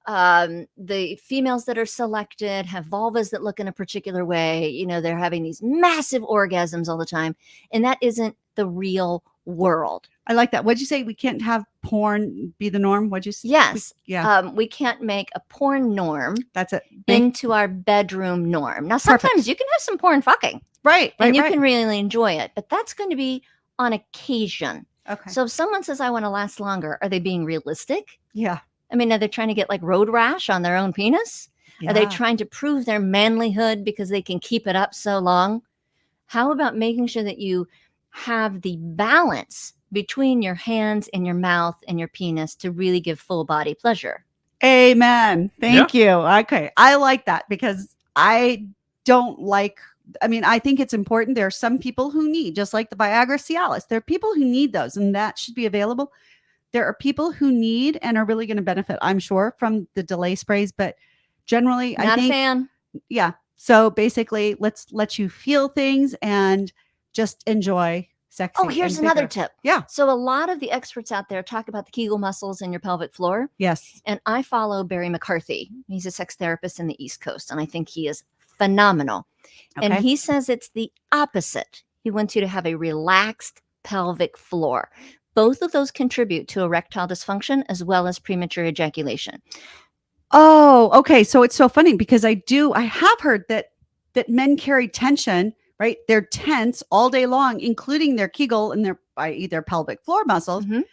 The females that are selected have vulvas that look in a particular way. You know, they're having these massive orgasms all the time. And that isn't the real world. I like that. What'd you say? We can't have porn be the norm? What'd you say? Yes. Yeah. We can't make a porn norm That's it. into our bedroom norm. Now, sometimes Perfect. you can have some porn fucking Right. and Right. you Right. can really enjoy it, but that's going to be on occasion. Okay. So if someone says, I want to last longer, are they being realistic? Yeah. I mean, are they trying to get like road rash on their own penis? Are they Yeah. trying to prove their manlyhood because they can keep it up so long? How about making sure that you have the balance between your hands and your mouth and your penis to really give full body pleasure? Amen. Thank you. Okay. I like that because I don't like, I mean, I think it's important. There are some people who need, just like the Viagra Cialis, there are people who need those and that should be available. There are people who need and are really going to benefit, I'm sure, from the delay sprays, but generally, Not I think, a fan. yeah. So basically, let's let you feel things and just enjoy sexy. Oh, here's and another bigger. tip. Yeah. So a lot of the experts out there talk about the Kegel muscles in your pelvic floor. Yes. And I follow Barry McCarthy. He's a sex therapist in the East Coast, and I think he is phenomenal. And Okay. he says it's the opposite. He wants you to have a relaxed pelvic floor. Both of those contribute to erectile dysfunction as well as premature ejaculation. Oh, okay. So it's so funny because I have heard that men carry tension, right? They're tense all day long, including their Kegel and their pelvic floor muscles. Mhm.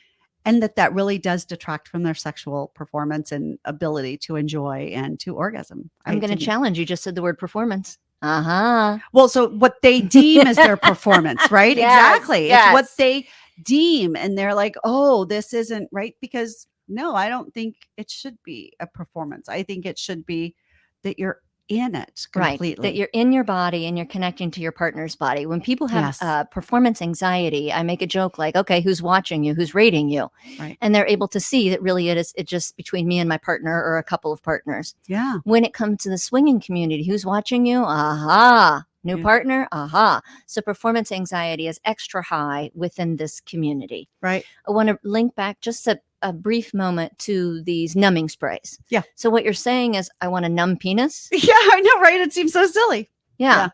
And that really does detract from their sexual performance and ability to enjoy and to orgasm. I'm going to didn't- challenge you. Just said the word performance. Uh-huh. Well, so what they deem as their performance, right? Yes, Exactly. It's what yes. they deem. And they're like, oh, this isn't right. Because no, I don't think it should be a performance. I think it should be that you're in it completely. Right. That you're in your body and you're connecting to your partner's body. When people have Yes. performance anxiety, I make a joke like, okay, who's watching you? Who's rating you? Right. And they're able to see that really it's just between me and my partner or a couple of partners. Yeah. When it comes to the swinging community, who's watching you? Aha. New Yeah. partner? Aha. So performance anxiety is extra high within this community. Right. I want to link back just a brief moment to these numbing sprays. Yeah. So what you're saying is, I want a numb penis. Yeah, I know, right? It seems so silly. Yeah.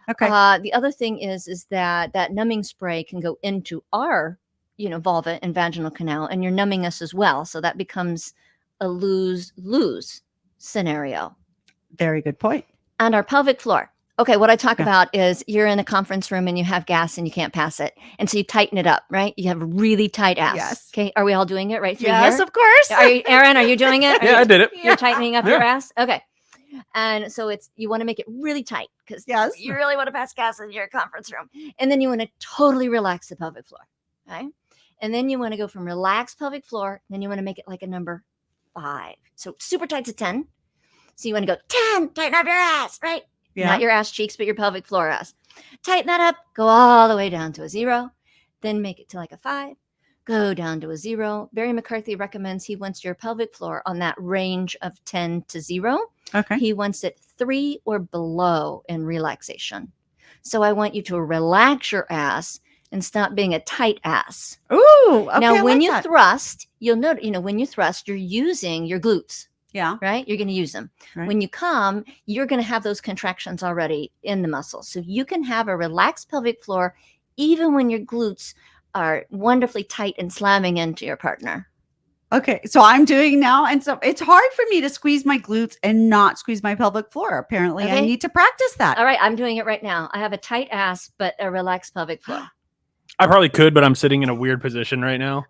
Okay. The other thing is that numbing spray can go into our, vulva and vaginal canal, and you're numbing us as well. So that becomes a lose-lose scenario. Very good point. And our pelvic floor. Okay, what I talk about is you're in a conference room and you have gas and you can't pass it. And so you tighten it up, right? You have a really tight ass. Yes. Okay, are we all doing it right through Yes, here? of course. Aaron, are you doing it? Yeah, I did it. You're tightening up your Yeah. ass? Okay. And so you want to make it really tight because Yes. you really want to pass gas in your conference room. And then you want to totally relax the pelvic floor. Okay. And then you want to go from relaxed pelvic floor. Then you want to make it like a number 5. So super tight's a 10. So you want to go 10, tighten up your ass, right? Yeah. Not your ass cheeks, but your pelvic floor ass. Tighten that up, go all the way down to a 0, then make it to like a 5, go down to a 0. Barry McCarthy recommends he wants your pelvic floor on that range of 10 to 0. Okay. He wants it 3 or below in relaxation. So I want you to relax your ass and stop being a tight ass. Ooh. Okay, now, I when like you that. thrust, you'll note, when you thrust, you're using your glutes. Yeah. Right? You're going to use them. Right. When you come, you're going to have those contractions already in the muscles. So you can have a relaxed pelvic floor even when your glutes are wonderfully tight and slamming into your partner. Okay. So I'm doing now. And so it's hard for me to squeeze my glutes and not squeeze my pelvic floor. Apparently, I Okay. need to practice that. All right, I'm doing it right now. I have a tight ass, but a relaxed pelvic floor. I probably could, but I'm sitting in a weird position right now.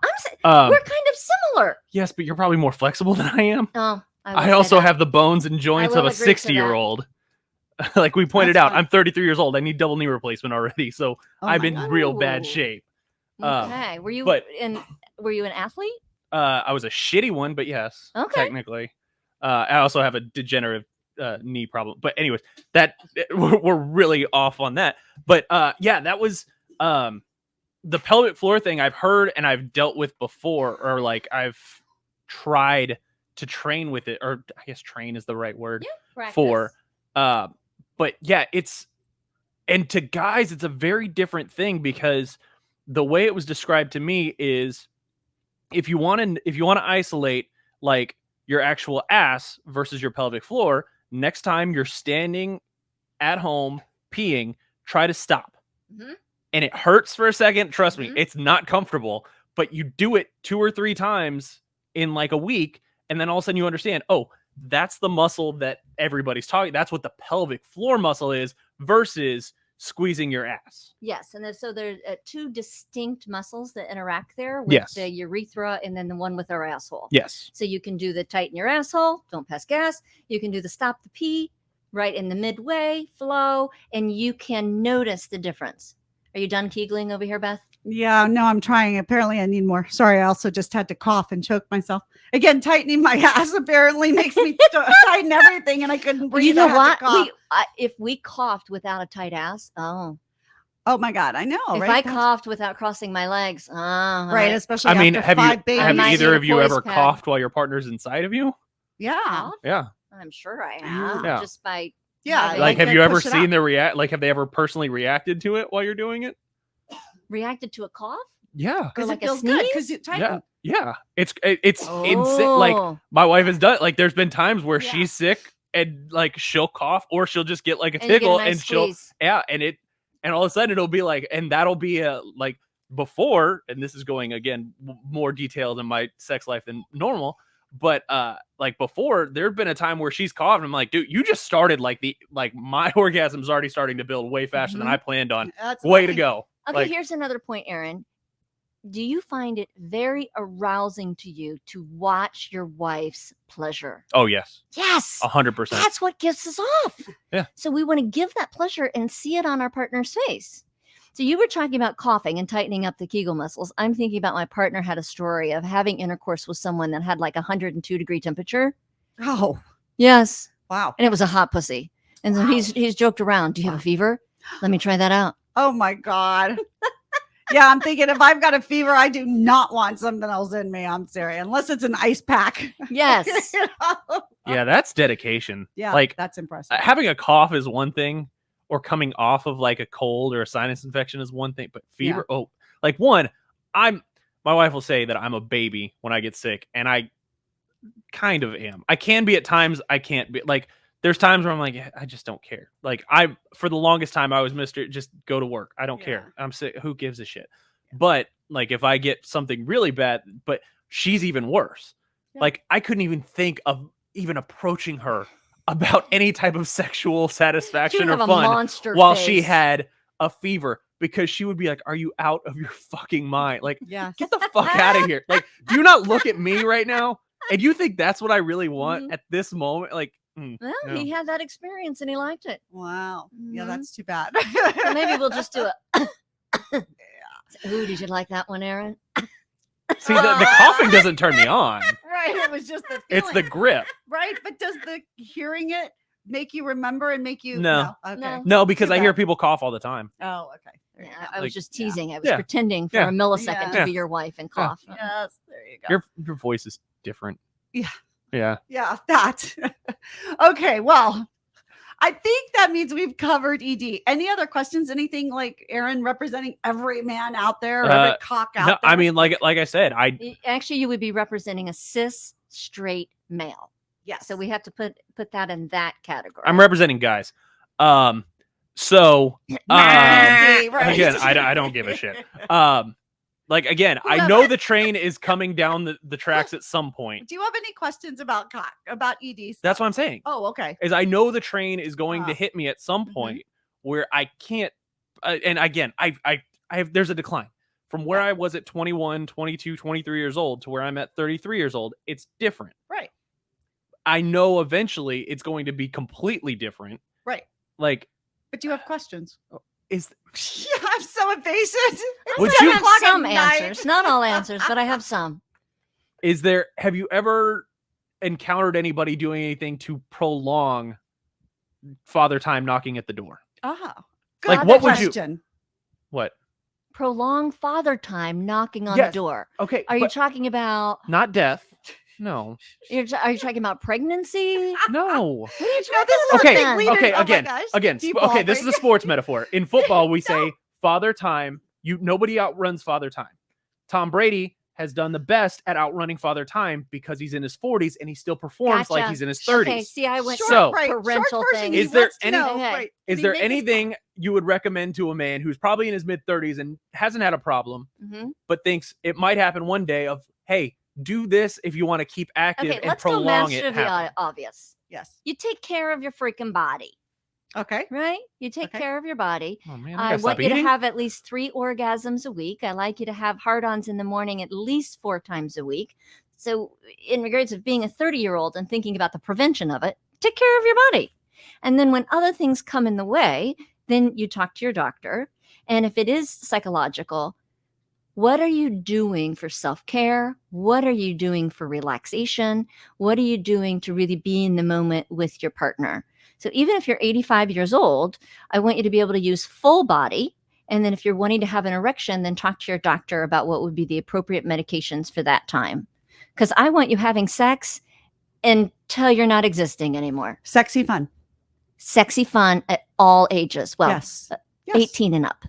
We're kind of similar. Yes, but you're probably more flexible than I am. Oh, I also have the bones and joints of will a agree to that. 60-year-old. Like we pointed That's out, fine. I'm 33 years old. I need double knee replacement already. So Oh I'm my in God. real bad Ooh. shape. Okay. Were you but- were you an athlete? I was a shitty one, but yes, Okay. technically. I also have a degenerative knee problem. But anyways, we're really off on that. But yeah, that was the pelvic floor thing I've heard and I've dealt with before, or like I've tried to train with it, or I guess train is the right word for. But yeah, and to guys, it's a very different thing because the way it was described to me is if you want to isolate like your actual ass versus your pelvic floor, next time you're standing at home peeing, try to stop. Mhm. And it hurts for a second. Trust me, Mhm. it's not comfortable, but you do it 2 or 3 times in like a week. And then all of a sudden you understand, oh, that's the muscle that everybody's talking. That's what the pelvic floor muscle is versus squeezing your ass. Yes, and so there's 2 distinct muscles that interact there with Yes. the urethra and then the one with our asshole. Yes. So you can do the tighten your asshole, don't pass gas. You can do the stop the pee right in the midway flow, and you can notice the difference. Are you done Kegling over here, Beth? Yeah, no, I'm trying. Apparently, I need more. Sorry, I also just had to cough and choke myself. Again, tightening my ass apparently makes me tighten everything, and I couldn't breathe. You know I had what? to cough. If we coughed without a tight ass, Oh my God, I know. if right? I That's- coughed without crossing my legs, right, especially I mean, after have 5 you babies. have might either need a of you poise ever pad. coughed while your partner's inside of you? Yeah, Yeah. I'm sure I have. Yeah. Just by yeah. Like, Like, have they you ever push it seen out. the like have they ever personally reacted to it while you're doing it? reacted to a cough? Yeah. Because like it a feels good. sneeze? Because it tightens. Yeah. It's insane. Like Oh. my wife has done. Like there's been times where Yeah. she's sick and like she'll cough or she'll just get like a And you get a tickle nice and she'll squeeze. and all of a sudden it'll be like, and that'll be a like before, and this is going again more detailed in my sex life than normal. But like before, there'd been a time where she's coughed. And I'm like, dude, you just started like my orgasm's already starting to build way faster than I planned on. That's Way to funny. go. Okay, Like, here's another point, Aaron. Do you find it very arousing to you to watch your wife's pleasure? oh yes, Yes. 100%. That's what gives us off. Yeah. So we want to give that pleasure and see it on our partner's face. So you were talking about coughing and tightening up the Kegel muscles. I'm thinking about my partner had a story of having intercourse with someone that had like 102-degree temperature. Oh, Yes. wow. And it was a hot pussy. And so he's joked around. Do you have a fever? Let me try that out. Oh my God. Yeah, I'm thinking if I've got a fever, I do not want something else in me. I'm serious. Unless it's an ice pack. Yes. You know? Yeah, that's dedication. Yeah, Like that's impressive. having a cough is one thing, or coming off of like a cold or a sinus infection is one thing, but fever, like my wife will say that I'm a baby when I get sick, and I kind of am. I can be at times, I can't be. Like there's times where I'm like, I just don't care. Like for the longest time I was Mr. Just go to work. I don't care. I'm sick. Who gives a shit? But like if I get something really bad, but she's even worse. Yeah. Like I couldn't even think of even approaching her about any type of sexual satisfaction or fun while she had a fever, because she would be like, are you out of your fucking mind? Like, Yeah. get the fuck out of here. Like, do you not look at me right now? And you think that's what I really want at this moment? Like, Well, no. he had that experience and he liked it. Wow. Yeah, Mhm. that's too bad. So maybe we'll just do it. Ooh, did you like that one, Aaron? See, the coughing doesn't turn me on. Right. It was just the It's the feeling. grip. Right. But does the hearing it make you remember and make you No. Okay. No. No, because Too I hear bad. people cough all the time. Oh, okay. There you Yeah, go. I was Like, just yeah. teasing. I was Yeah. pretending for Yeah. a millisecond Yeah. to be your wife and Yeah. cough. Yes. There you go. Your voice is different. Yeah. Yeah. Yeah, that. Okay, well, I think that means we've covered ED. Any other questions? Anything like Aaron representing every man out there, or every cock out No, there? I mean, like I said, Actually, you would be representing a cis straight male. yes. So we have to put that in that category. I'm representing guys. So See, right. again, I don't give a shit. Like again, I Whoever. know the train is coming down the tracks at some point. Do you have any questions about cock, about ED? That's what I'm saying. Oh, okay. Is I know the train is going to Ah. hit me at some Mhm. point where I can't. And again, I have, there's a decline from where I was at 21, 22, 23 years old to where I'm at 33 years old. It's different. Right. I know eventually it's going to be completely different. Right. Like, But do you have questions? is Yeah, I'm so impatient. Would It's you- 10 I o'clock have at some night. answers, not all answers, but I have some. have you ever encountered anybody doing anything to prolong father time knocking at the door? Oh, Like, good what would you- question. What? Prolong father time knocking on Yes. the door. Okay. Are you but talking about? not death? No. Are you talking about pregnancy? No. What are you No, talking this is about? a Okay, big leader. okay, Oh my again, gosh. okay, this is a Default. sports metaphor. In football, we say father time. Nobody outruns father time. Tom Brady has done the best at outrunning father time because he's in his 40s and he still performs like Gotcha. he's in his 30s. Okay, see, I went So- right. parental Short version, thing. he Is there wants to any- know, Okay. right, Is did he there make his anything you would recommend to a man who's probably in his mid 30s and hasn't had a problem, Mhm. but thinks it might happen one day of, hey, do this if you want to keep active Okay, and let's go prolong master it. the happen. obvious. Yes. You take care of your freaking body, Okay. right? You take Okay. care of your body. Oh man, I I gotta want stop you to eating. have at least 3 orgasms a week. I like you to have hard-ons in the morning at least 4 times a week. So in regards of being a 30-year-old and thinking about the prevention of it, take care of your body. And then when other things come in the way, then you talk to your doctor. And if it is psychological, what are you doing for self-care? What are you doing for relaxation? What are you doing to really be in the moment with your partner? So even if you're 85 years old, I want you to be able to use full body. And then if you're wanting to have an erection, then talk to your doctor about what would be the appropriate medications for that time. Because I want you having sex until you're not existing anymore. Sexy fun. Sexy fun at all ages. Well, yes. 18 and up.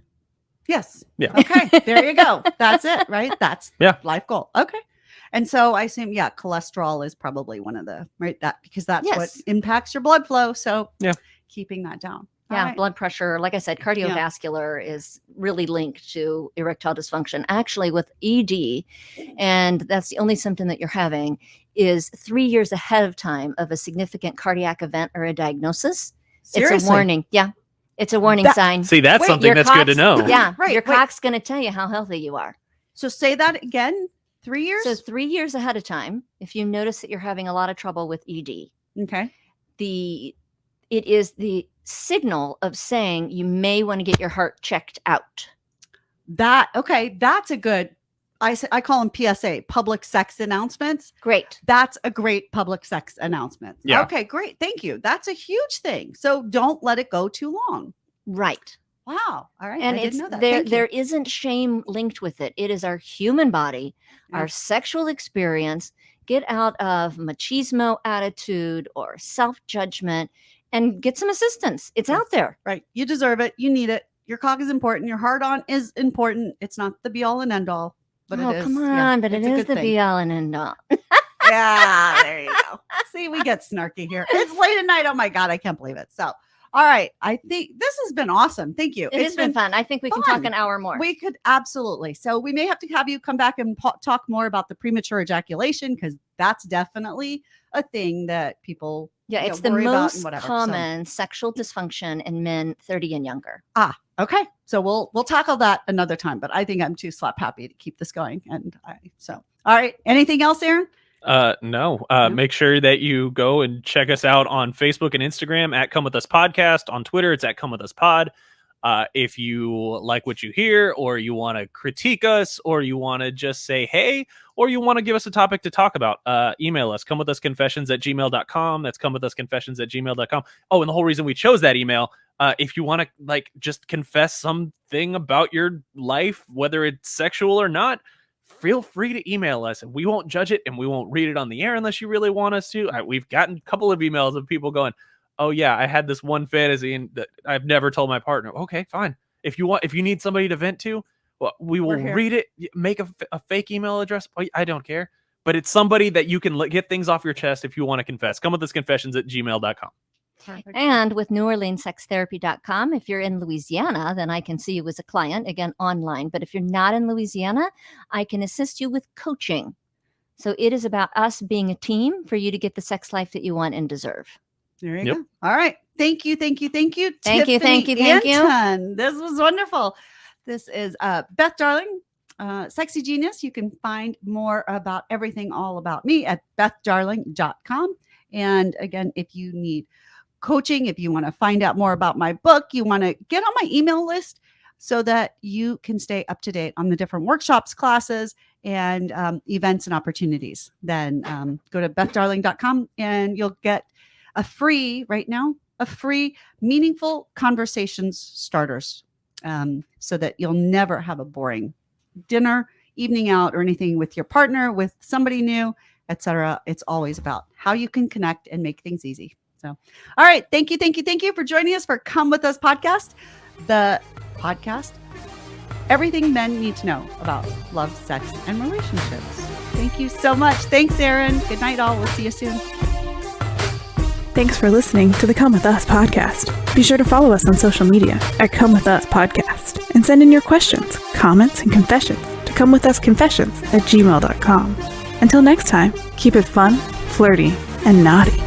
Yes. Yeah. Okay. There you go. That's it, right? That's Yeah. life goal. Okay. And so I assume, cholesterol is probably one of the, right? Because that's what Yes. impacts your blood flow. So Yeah. keeping that down. All Yeah, right. blood pressure. Like I said, cardiovascular is really linked to erectile dysfunction. Actually, with ED, and that's the only symptom that you're having, is 3 years ahead of time of a significant cardiac event or a diagnosis. Seriously? It's a warning. Yeah, it's a warning sign. See, that's Wait, something your that's good to cock's- know. Yeah, Right, your wait. cock's going to tell you how healthy you are. So say that again. 3 years? So 3 years ahead of time, if you notice that you're having a lot of trouble with ED, Okay. it is the signal of saying you may want to get your heart checked out. That's a good, I call them PSA, public sex announcements. Great. That's a great public sex announcement. Yeah. Okay, great. Thank you. That's a huge thing. So don't let it go too long. Right. Wow. All right. And I it's didn't know that. there. Thank you. There isn't shame linked with it. It is our human body, Yeah. our sexual experience. Get out of machismo attitude or self-judgment and get some assistance. It's out there. Right. You deserve it. You need it. Your cock is important. Your heart on is important. It's not the be all and end all, but Oh, it is. come on, Yeah, but it it's a is good the thing. be all and end all. Yeah, there you go. See, we get snarky here. It's late at night. Oh my God, I can't believe it. So, all right. I think this has been awesome. Thank you. It has been fun. I think we can talk fun. an hour more. We could absolutely. So we may have to have you come back and talk more about the premature ejaculation, because that's definitely a thing that people it's the worry about and most whatever. So- common sexual dysfunction in men 30 and younger. Okay. So we'll tackle that another time, but I think I'm too slap happy to keep this going. And all right. Anything else, Aaron? No. Make sure that you go and check us out on Facebook and Instagram at Come With Us Podcast. On Twitter, it's at Come With Us Pod. If you like what you hear, or you want to critique us, or you want to just say hey, or you want to give us a topic to talk about, email us, comewithusconfessions@gmail.com. That's comewithusconfessions@gmail.com. Oh, and the whole reason we chose that email, if you want to just confess something about your life, whether it's sexual or not, feel free to email us. We won't judge it, and we won't read it on the air unless you really want us to. We've gotten a couple of emails of people going, oh yeah, I had this one fantasy and that I've never told my partner. Okay, fine. If you need somebody to vent to, well, we will read it. Make a fake email address. I don't care, but it's somebody that you can get things off your chest if you want to confess. Comewithusconfessions@gmail.com. Perfect. And with NewOrleansSexTherapy.com, if you're in Louisiana, then I can see you as a client, again, online. But if you're not in Louisiana, I can assist you with coaching. So it is about us being a team for you to get the sex life that you want and deserve. There you go. All right. Thank you. Thank you. Tiffany Anton. This was wonderful. This is Beth Darling, Sexy Genius. You can find more about everything all about me at bethdarling.com. And again, if you need coaching, if you want to find out more about my book, you want to get on my email list so that you can stay up to date on the different workshops, classes, and events and opportunities, then go to bethdarling.com and you'll get a free meaningful conversations starters, so that you'll never have a boring dinner, evening out, or anything with your partner, with somebody new, etc. It's always about how you can connect and make things easy. So, all right. Thank you for joining us for Come With Us Podcast, the podcast, everything men need to know about love, sex, and relationships. Thank you so much. Thanks, Aaron. Good night, all. We'll see you soon. Thanks for listening to the Come With Us podcast. Be sure to follow us on social media at Come With Us Podcast and send in your questions, comments, and confessions to comewithusconfessions@gmail.com. Until next time, keep it fun, flirty, and naughty.